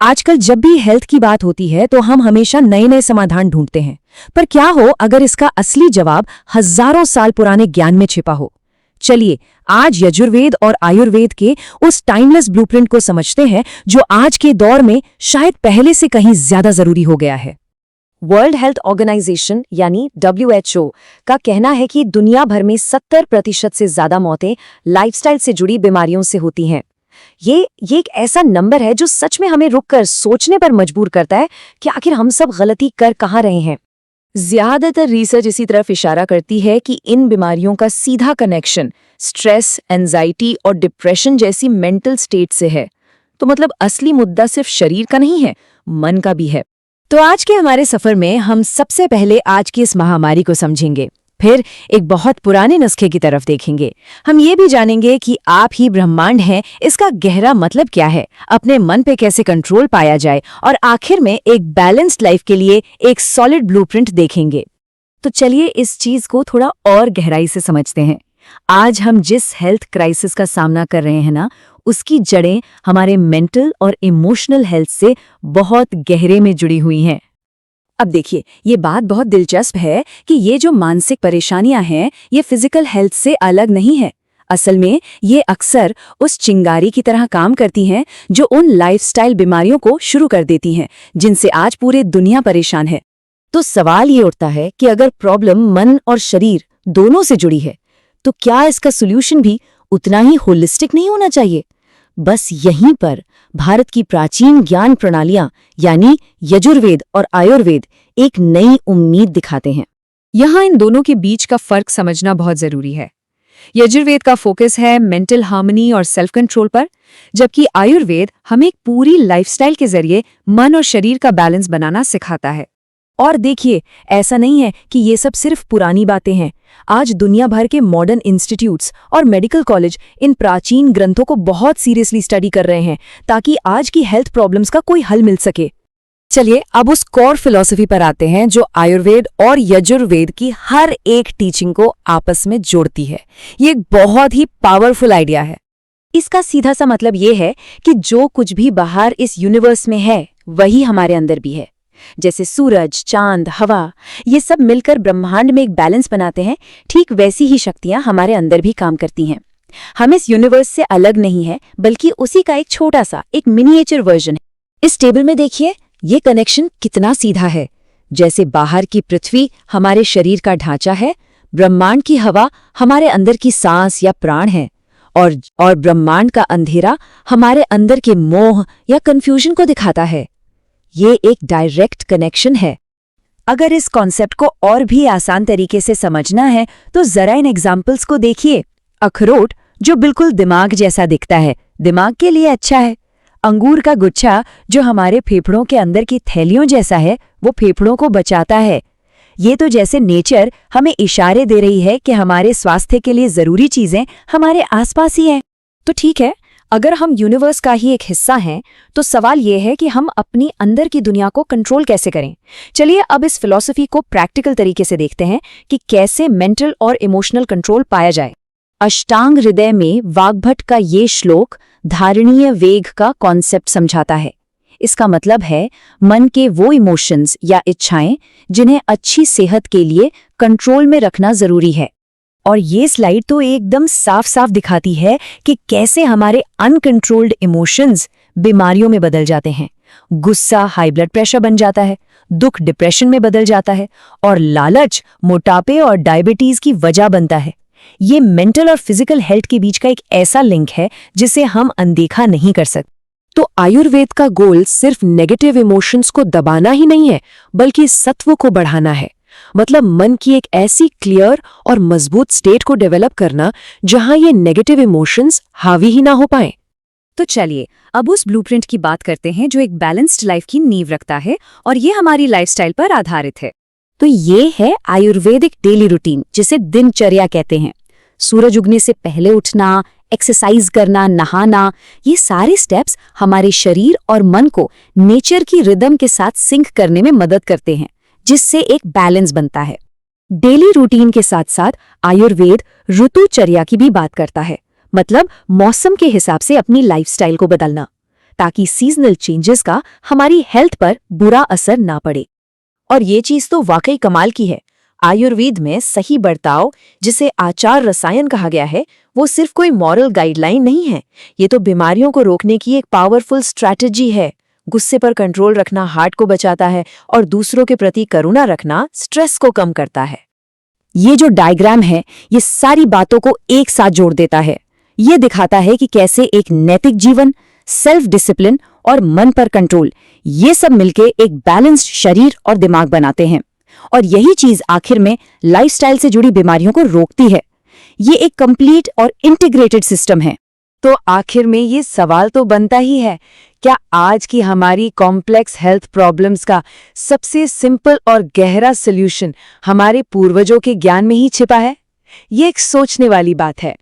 आजकल जब भी हेल्थ की बात होती है तो हम हमेशा नए नए समाधान ढूंढते हैं, पर क्या हो अगर इसका असली जवाब हजारों साल पुराने ज्ञान में छिपा हो। चलिए आज यजुर्वेद और आयुर्वेद के उस टाइमलेस ब्लूप्रिंट को समझते हैं जो आज के दौर में शायद पहले से कहीं ज्यादा जरूरी हो गया है। वर्ल्ड हेल्थ ऑर्गेनाइजेशन यानी WHO का कहना है कि दुनिया भर में 70% से ज्यादा मौतें लाइफस्टाइल से जुड़ी बीमारियों से होती हैं। ये एक ऐसा नंबर है जो सच में हमें रुककर सोचने पर मजबूर करता है कि आखिर हम सब गलती कर कहाँ रहे हैं। ज्यादातर रिसर्च इसी तरफ इशारा करती है कि इन बीमारियों का सीधा कनेक्शन स्ट्रेस, एंजाइटी और डिप्रेशन जैसी मेंटल स्टेट से है। तो मतलब असली मुद्दा सिर्फ शरीर का नहीं है, मन का भी है। तो आज के हमारे सफर में हम सबसे पहले आज की इस महामारी को समझेंगे, फिर एक बहुत पुराने नुस्खे की तरफ देखेंगे। हम ये भी जानेंगे कि आप ही ब्रह्मांड हैं, इसका गहरा मतलब क्या है, अपने मन पे कैसे कंट्रोल पाया जाए, और आखिर में एक बैलेंस्ड लाइफ के लिए एक सॉलिड ब्लूप्रिंट देखेंगे। तो चलिए इस चीज को थोड़ा और गहराई से समझते हैं। आज हम जिस हेल्थ क्राइसिस का सामना कर रहे हैं ना, उसकी जड़ें हमारे मेंटल और इमोशनल हेल्थ से बहुत गहरे में जुड़ी हुई हैं। अब देखिए, ये बात बहुत दिलचस्प है कि ये जो मानसिक परेशानियां हैं, ये फिजिकल हेल्थ से अलग नहीं है। असल में ये अक्सर उस चिंगारी की तरह काम करती हैं जो उन लाइफस्टाइल बीमारियों को शुरू कर देती हैं, जिनसे आज पूरी दुनिया परेशान है। तो सवाल ये उठता है कि अगर प्रॉब्लम मन और शरीर दोनों से जुड़ी है, तो क्या इसका सोल्यूशन भी उतना ही होलिस्टिक नहीं होना चाहिए? बस यहीं पर भारत की प्राचीन ज्ञान प्रणालियां यानी यजुर्वेद और आयुर्वेद एक नई उम्मीद दिखाते हैं। यहाँ इन दोनों के बीच का फर्क समझना बहुत जरूरी है। यजुर्वेद का फोकस है मेंटल हार्मनी और सेल्फ कंट्रोल पर, जबकि आयुर्वेद हमें एक पूरी लाइफस्टाइल के जरिए मन और शरीर का बैलेंस बनाना सिखाता है। और देखिए, ऐसा नहीं है कि ये सब सिर्फ पुरानी बातें हैं। आज दुनिया भर के मॉडर्न इंस्टीट्यूट्स और मेडिकल कॉलेज इन प्राचीन ग्रंथों को बहुत सीरियसली स्टडी कर रहे हैं ताकि आज की हेल्थ प्रॉब्लम्स का कोई हल मिल सके। चलिए अब उस कोर फिलॉसफी पर आते हैं जो आयुर्वेद और यजुर्वेद की हर एक टीचिंग को आपस में जोड़ती है। ये एक बहुत ही पावरफुल आइडिया है। इसका सीधा सा मतलब ये है कि जो कुछ भी बाहर इस यूनिवर्स में है, वही हमारे अंदर भी है। जैसे सूरज, चांद, हवा, ये सब मिलकर ब्रह्मांड में एक बैलेंस बनाते हैं, ठीक वैसी ही शक्तियां हमारे अंदर भी काम करती हैं। हम इस यूनिवर्स से अलग नहीं है, बल्कि उसी का एक छोटा सा, एक मिनिएचर वर्जन है। इस टेबल में देखिए, ये कनेक्शन कितना सीधा है। जैसे बाहर की पृथ्वी हमारे शरीर का ढांचा है, ब्रह्मांड की हवा हमारे अंदर की सांस या प्राण है, और ब्रह्मांड का अंधेरा हमारे अंदर के मोह या कंफ्यूजन को दिखाता है। ये एक डायरेक्ट कनेक्शन है। अगर इस कॉन्सेप्ट को और भी आसान तरीके से समझना है तो जरा इन एग्जाम्पल्स को देखिए। अखरोट जो बिल्कुल दिमाग जैसा दिखता है, दिमाग के लिए अच्छा है। अंगूर का गुच्छा जो हमारे फेफड़ों के अंदर की थैलियों जैसा है, वो फेफड़ों को बचाता है। ये तो जैसे नेचर हमें इशारे दे रही है कि हमारे स्वास्थ्य के लिए जरूरी चीजें हमारे आसपास ही हैं। तो ठीक है, अगर हम यूनिवर्स का ही एक हिस्सा हैं, तो सवाल ये है कि हम अपनी अंदर की दुनिया को कंट्रोल कैसे करें। चलिए अब इस फिलॉसफी को प्रैक्टिकल तरीके से देखते हैं कि कैसे मेंटल और इमोशनल कंट्रोल पाया जाए। अष्टांग हृदय में वाग्भट का ये श्लोक धारणीय वेग का कॉन्सेप्ट समझाता है। इसका मतलब है मन के वो इमोशंस या इच्छाएं जिन्हें अच्छी सेहत के लिए कंट्रोल में रखना जरूरी है। और ये स्लाइड तो एकदम साफ साफ दिखाती है कि कैसे हमारे अनकंट्रोल्ड इमोशंस बीमारियों में बदल जाते हैं। गुस्सा हाई ब्लड प्रेशर बन जाता है, दुख डिप्रेशन में बदल जाता है, और लालच मोटापे और डायबिटीज की वजह बनता है। ये मेंटल और फिजिकल हेल्थ के बीच का एक ऐसा लिंक है जिसे हम अनदेखा नहीं कर सकते। तो आयुर्वेद का गोल सिर्फ नेगेटिव इमोशंस को दबाना ही नहीं है, बल्कि सत्व को बढ़ाना है। मतलब मन की एक ऐसी क्लियर और मजबूत स्टेट को डेवलप करना जहां ये नेगेटिव इमोशंस हावी ही ना हो पाए। तो चलिए अब उस ब्लूप्रिंट की बात करते हैं जो एक बैलेंस्ड लाइफ की नींव रखता है, और ये हमारी लाइफस्टाइल पर आधारित है। तो ये है आयुर्वेदिक डेली रूटीन, जिसे दिनचर्या कहते हैं। सूरज उगने से पहले उठना, एक्सरसाइज करना, नहाना, ये सारे स्टेप्स हमारे शरीर और मन को नेचर की रिदम के साथ सिंक करने में मदद करते हैं, जिससे एक बैलेंस बनता है। डेली रूटीन के साथ साथ आयुर्वेद ऋतुचर्या की भी बात करता है, मतलब मौसम के हिसाब से अपनी लाइफस्टाइल को बदलना। ताकि सीजनल चेंजेस का हमारी हेल्थ पर बुरा असर ना पड़े। और ये चीज तो वाकई कमाल की है। आयुर्वेद में सही बर्ताव, जिसे आचार रसायन कहा गया है, वो सिर्फ कोई मॉरल गाइडलाइन नहीं है। ये तो बीमारियों को रोकने की एक पावरफुल स्ट्रैटेजी है। गुस्से पर कंट्रोल रखना हार्ट को बचाता है और दूसरों के प्रति करुणा रखना स्ट्रेस को कम करता है। ये जो डायग्राम है, ये सारी बातों को एक साथ जोड़ देता है। ये दिखाता है कि कैसे एक नैतिक जीवन, सेल्फ डिसिप्लिन और मन पर कंट्रोल, ये सब मिलके एक बैलेंस्ड शरीर और दिमाग बनाते हैं। और यही चीज आखिर में लाइफस्टाइल से जुड़ी बीमारियों को रोकती है। ये एक कंप्लीट और इंटीग्रेटेड सिस्टम है। तो आखिर में ये सवाल तो बनता ही है, क्या आज की हमारी कॉम्प्लेक्स हेल्थ प्रॉब्लम्स का सबसे सिंपल और गहरा सॉल्यूशन हमारे पूर्वजों के ज्ञान में ही छिपा है? ये एक सोचने वाली बात है।